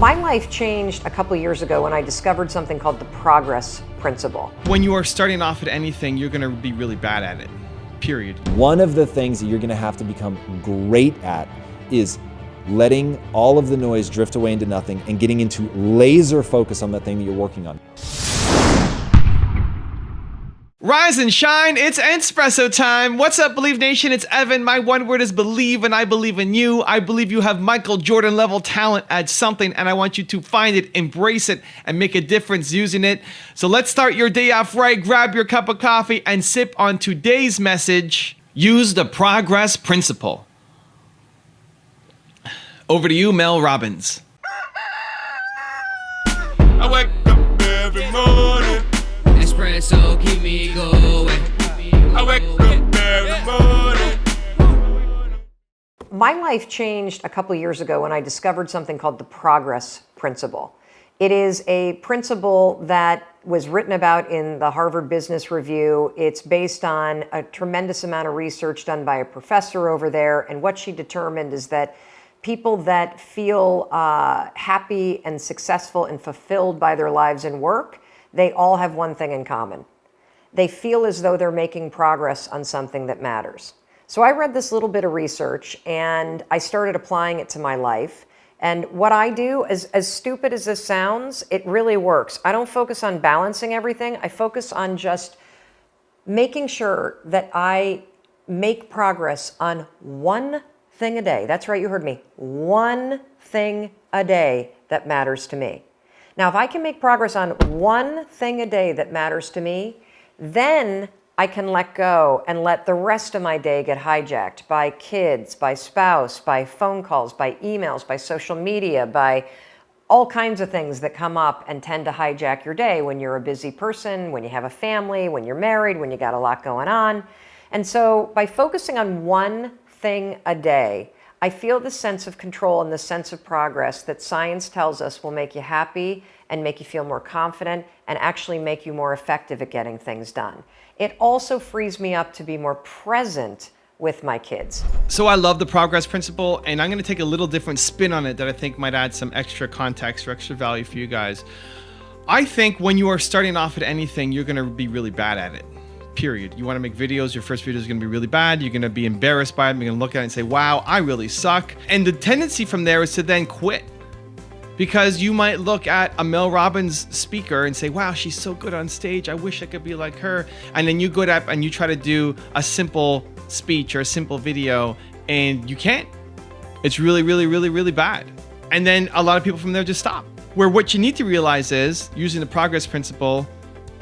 My life changed a couple years ago when I discovered something called the progress principle. When you are starting off at anything, you're going to be really bad at it, period. One of the things that you're going to have to become great at is letting all of the noise drift away into nothing and getting into laser focus on the thing that you're working on. Rise and shine, it's Espresso time. What's up, Believe Nation? It's Evan. My one word is believe, and I believe in you. I believe you have Michael Jordan level talent at something, and I want you to find it, embrace it, and make a difference using it. So let's start your day off right. Grab your cup of coffee and sip on today's message. Use the progress principle. Over to you, Mel Robbins. I wake up every morning. Espresso, keep me going. I wake up every morning. My life changed a couple years ago when I discovered something called the progress principle. It is a principle that was written about in the Harvard Business Review. It's based on a tremendous amount of research done by a professor over there. And what she determined is that people that feel happy and successful and fulfilled by their lives and work, they all have one thing in common. They feel as though they're making progress on something that matters. So I read this little bit of research and I started applying it to my life. And what I do, as stupid as this sounds, it really works. I don't focus on balancing everything. I focus on just making sure that I make progress on one thing a day. That's right, you heard me. One thing a day that matters to me. Now, if I can make progress on one thing a day that matters to me, then I can let go and let the rest of my day get hijacked by kids, by spouse, by phone calls, by emails, by social media, by all kinds of things that come up and tend to hijack your day when you're a busy person, when you have a family, when you're married, when you got a lot going on. And so by focusing on one thing a day, I feel the sense of control and the sense of progress that science tells us will make you happy and make you feel more confident and actually make you more effective at getting things done. It also frees me up to be more present with my kids. So I love the progress principle, and I'm going to take a little different spin on it that I think might add some extra context or extra value for you guys. I think when you are starting off at anything, you're going to be really bad at it. Period. You want to make videos, your first video is going to be really bad. You're going to be embarrassed by it. You're going to look at it and say, wow, I really suck. And the tendency from there is to then quit. Because you might look at a Mel Robbins speaker and say, wow, she's so good on stage. I wish I could be like her. And then you go up and you try to do a simple speech or a simple video and you can't. It's really, really, really, really bad. And then a lot of people from there just stop. Where what you need to realize is, using the progress principle,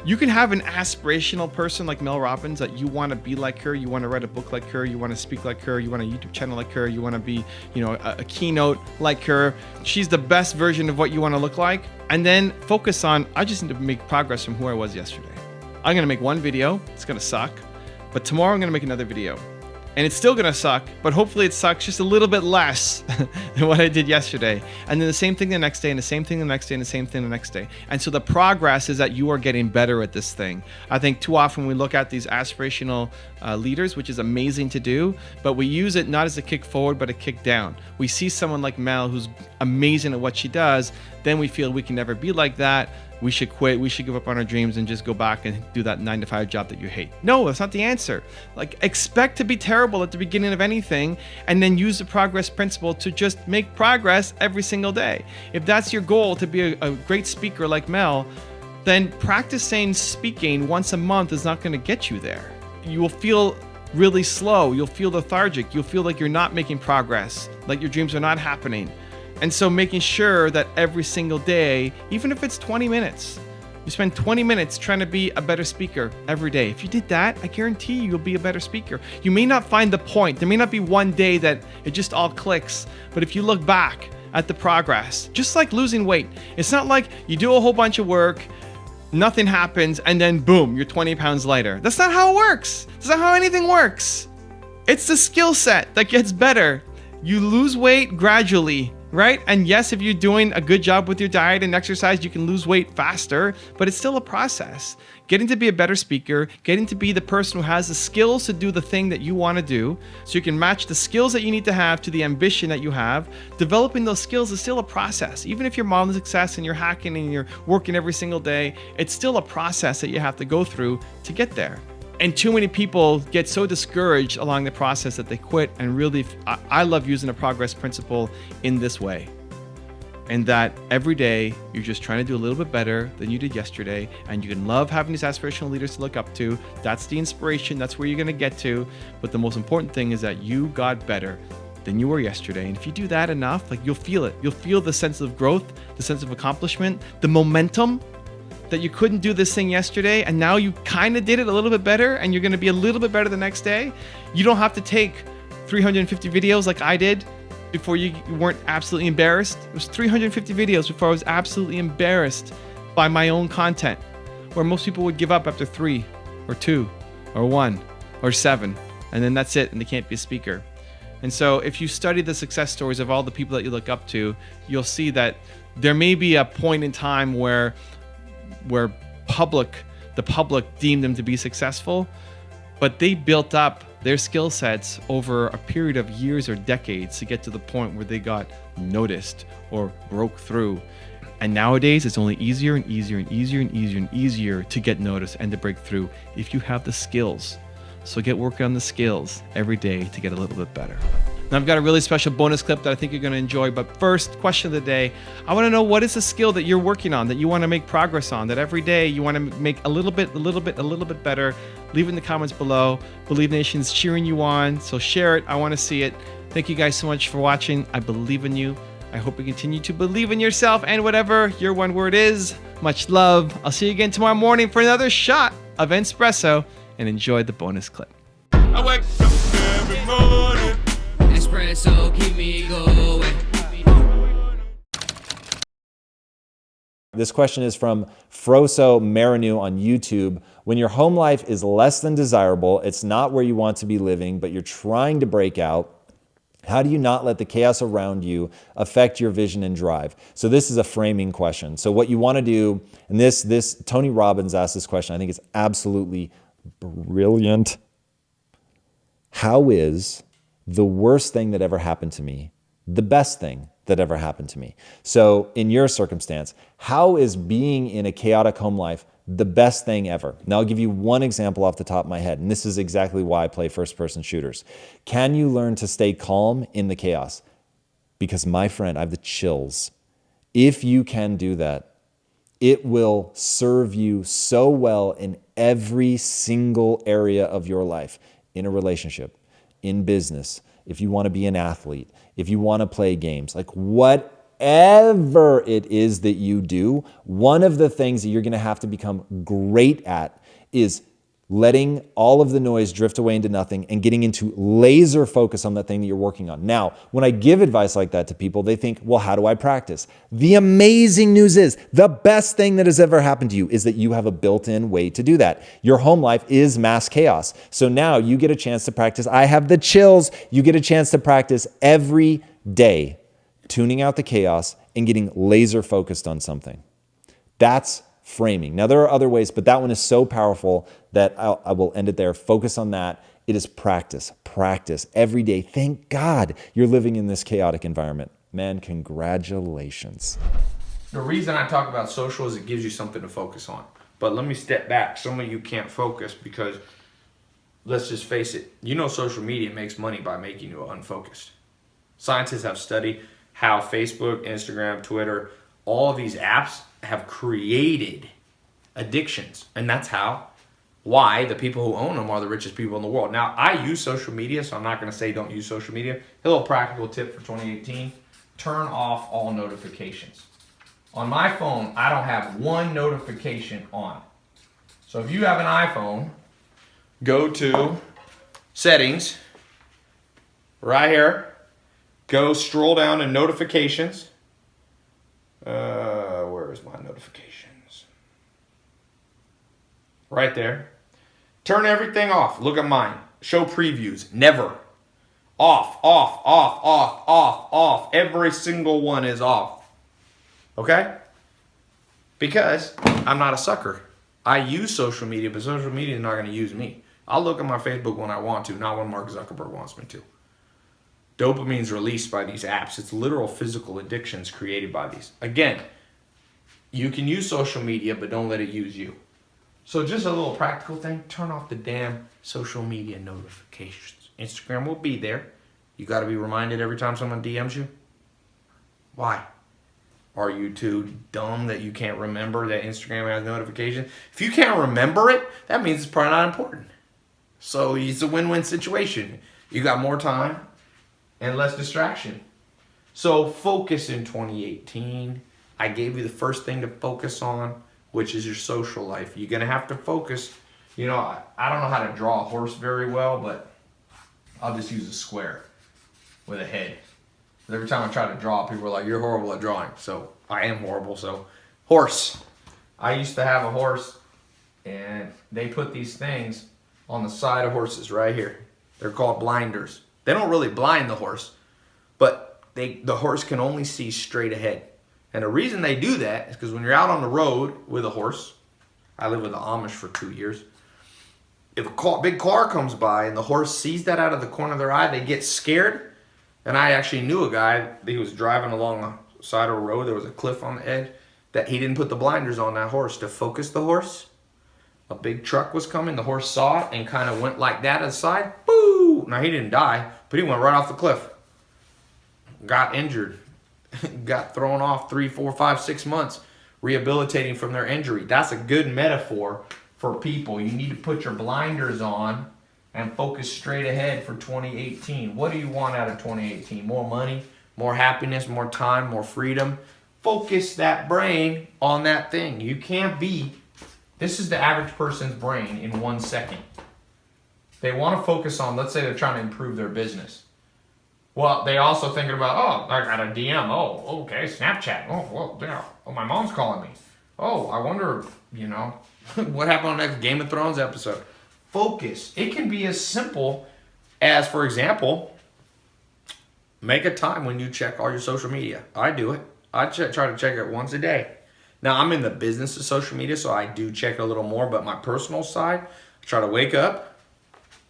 you can have an aspirational person like Mel Robbins that you want to be like her, you want to write a book like her, you want to speak like her, you want a YouTube channel like her, you want to be, a keynote like her. She's the best version of what you want to look like. And then focus on, I just need to make progress from who I was yesterday. I'm going to make one video, it's going to suck, but tomorrow I'm going to make another video. And it's still gonna suck, but hopefully it sucks just a little bit less than what I did yesterday. And then the same thing the next day, and the same thing the next day, and the same thing the next day. And so the progress is that you are getting better at this thing. I think too often we look at these aspirational leaders, which is amazing to do, but we use it not as a kick forward, but a kick down. We see someone like Mel who's amazing at what she does, then we feel we can never be like that. We should quit, we should give up on our dreams and just go back and do that 9-to-5 job that you hate. No, that's not the answer. Expect to be terrible at the beginning of anything and then use the progress principle to just make progress every single day. If that's your goal, to be a great speaker like Mel, then practicing speaking once a month is not gonna get you there. You will feel really slow, you'll feel lethargic, you'll feel like you're not making progress, like your dreams are not happening. And so making sure that every single day, even if it's 20 minutes, you spend 20 minutes trying to be a better speaker every day. If you did that, I guarantee you'll be a better speaker. You may not find the point. There may not be one day that it just all clicks. But if you look back at the progress, just like losing weight, it's not like you do a whole bunch of work, nothing happens, and then boom, you're 20 pounds lighter. That's not how it works. That's not how anything works. It's the skill set that gets better. You lose weight gradually. right? And yes, if you're doing a good job with your diet and exercise, you can lose weight faster, but it's still a process. Getting to be a better speaker, getting to be the person who has the skills to do the thing that you want to do, so you can match the skills that you need to have to the ambition that you have. Developing those skills is still a process. Even if you're modeling success and you're hacking and you're working every single day, it's still a process that you have to go through to get there. And too many people get so discouraged along the process that they quit. And really, I love using the progress principle in this way. And that every day you're just trying to do a little bit better than you did yesterday. And you can love having these aspirational leaders to look up to. That's the inspiration. That's where you're going to get to. But the most important thing is that you got better than you were yesterday. And if you do that enough, like, you'll feel it. You'll feel the sense of growth, the sense of accomplishment, the momentum that you couldn't do this thing yesterday and now you kind of did it a little bit better and you're going to be a little bit better the next day. You don't have to take 350 videos like I did before you weren't absolutely embarrassed. It was 350 videos before I was absolutely embarrassed by my own content, where most people would give up after 3 or 2 or 1 or 7, and then that's it and they can't be a speaker. And so if you study the success stories of all the people that you look up to, you'll see that there may be a point in time where the public deemed them to be successful, but they built up their skill sets over a period of years or decades to get to the point where they got noticed or broke through. And nowadays it's only easier and easier and easier and easier and easier to get noticed and to break through if you have the skills. So get working on the skills every day to get a little bit better. Now I've got a really special bonus clip that I think you're going to enjoy. But first, question of the day. I want to know, what is the skill that you're working on, that you want to make progress on, that every day you want to make a little bit better? Leave it in the comments below. Believe Nation's cheering you on. So share it. I want to see it. Thank you guys so much for watching. I believe in you. I hope you continue to believe in yourself and whatever your one word is. Much love. I'll see you again tomorrow morning for another shot of espresso, and enjoy the bonus clip. I wake up every morning. Espresso, keep me going. This question is from Froso Marinu on YouTube. When your home life is less than desirable, it's not where you want to be living, but you're trying to break out, how do you not let the chaos around you affect your vision and drive? So this is a framing question. So what you want to do, and this Tony Robbins asked this question, I think it's absolutely brilliant. How is the worst thing that ever happened to me the best thing that ever happened to me? So in your circumstance, how is being in a chaotic home life the best thing ever? Now I'll give you one example off the top of my head, and this is exactly why I play first-person shooters. Can you learn to stay calm in the chaos? Because my friend, I have the chills. If you can do that, it will serve you so well in every single area of your life, in a relationship, in business, if you want to be an athlete, if you want to play games, like whatever it is that you do, one of the things that you're going to have to become great at is letting all of the noise drift away into nothing and getting into laser focus on that thing that you're working on. Now, when I give advice like that to people, they think, well, how do I practice? The amazing news is the best thing that has ever happened to you is that you have a built-in way to do that. Your home life is mass chaos. So now you get a chance to practice. I have the chills. You get a chance to practice every day, tuning out the chaos and getting laser focused on something. That's framing. Now, there are other ways, but that one is so powerful that I will end it there. Focus on that. It is practice every day. Thank God you're living in this chaotic environment. Man, congratulations. The reason I talk about social is it gives you something to focus on. But let me step back. Some of you can't focus because, let's just face it, you know social media makes money by making you unfocused. Scientists have studied how Facebook, Instagram, Twitter, all of these apps have created addictions. And that's why the people who own them are the richest people in the world. Now, I use social media, so I'm not going to say don't use social media. A little practical tip for 2018, turn off all notifications. On my phone, I don't have one notification on. So if you have an iPhone, go to settings, right here, go scroll down to notifications. Where is my notifications? Right there. Turn everything off. Look at mine. Show previews. Never. Off, off, off, off, off, off. Every single one is off. Okay? Because I'm not a sucker. I use social media, but social media is not going to use me. I'll look at my Facebook when I want to, not when Mark Zuckerberg wants me to. Dopamine's released by these apps. It's literal physical addictions created by these. Again, you can use social media, but don't let it use you. So just a little practical thing, turn off the damn social media notifications. Instagram will be there. You got to be reminded every time someone DMs you. Why? Are you too dumb that you can't remember that Instagram has notifications? If you can't remember it, that means it's probably not important. So it's a win-win situation. You got more time and less distraction. So focus in 2018. I gave you the first thing to focus on, which is your social life. You're going to have to focus. You know, I don't know how to draw a horse very well, but I'll just use a square with a head. Every time I try to draw, people are like, you're horrible at drawing. So I am horrible. So horse. I used to have a horse, and they put these things on the side of horses right here. They're called blinders. They don't really blind the horse, but the horse can only see straight ahead. And the reason they do that is because when you're out on the road with a horse, I lived with the Amish for 2 years. If a big car comes by and the horse sees that out of the corner of their eye, they get scared. And I actually knew a guy, he was driving along the side of a road, there was a cliff on the edge, that he didn't put the blinders on that horse to focus the horse. A big truck was coming, the horse saw it and kind of went like that aside. Boo! Now he didn't die, but he went right off the cliff. Got injured. Got thrown off 3, 4, 5, 6 months rehabilitating from their injury. That's a good metaphor for people. You need to put your blinders on and focus straight ahead for 2018. What do you want out of 2018? More money, more happiness, more time, more freedom. Focus that brain on that thing. You can't be, this is the average person's brain in 1 second. They want to focus on, let's say they're trying to improve their business. Well, they also thinking about, oh, I got a DM. Oh, okay, Snapchat. Oh, well, yeah. Oh, my mom's calling me. Oh, I wonder, you know, what happened on the next Game of Thrones episode. Focus. It can be as simple as, for example, make a time when you check all your social media. I do it. I try to check it once a day. Now, I'm in the business of social media, so I do check it a little more, but my personal side, I try to wake up,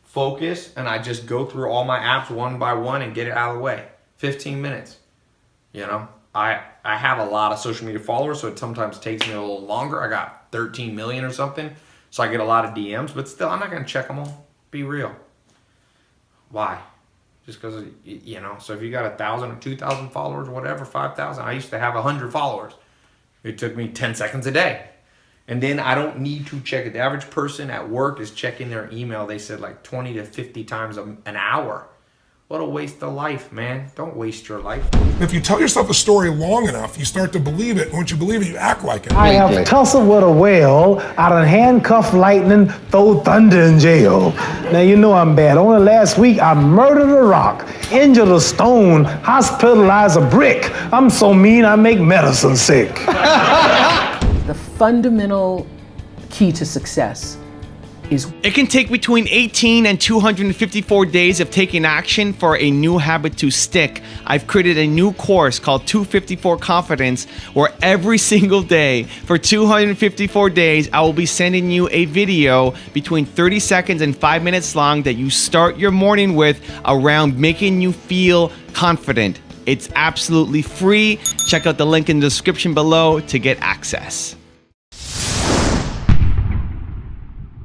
focus, and I just go through all my apps one by one and get it out of the way. 15 minutes. You know, I have a lot of social media followers, so it sometimes takes me a little longer. I got 13 million or something, so I get a lot of DMs, but still, I'm not going to check them all. Be real. Why? Just because, you know, so if you got 1,000 or 2,000 followers or whatever, 5,000, I used to have 100 followers. It took me 10 seconds a day. And then I don't need to check it. The average person at work is checking their email, they said, like 20 to 50 times an hour. What a waste of life, man. Don't waste your life. If you tell yourself a story long enough, you start to believe it. And once you believe it, you act like it. I have tussled with a whale, I done handcuffed lightning, throw thunder in jail. Now you know I'm bad. Only last week I murdered a rock, injured a stone, hospitalized a brick. I'm so mean I make medicine sick. The fundamental key to success is it can take between 18 and 254 days of taking action for a new habit to stick. I've created a new course called 254 Confidence, where every single day for 254 days, I will be sending you a video between 30 seconds and 5 minutes long that you start your morning with around making you feel confident. It's absolutely free. Check out the link in the description below to get access.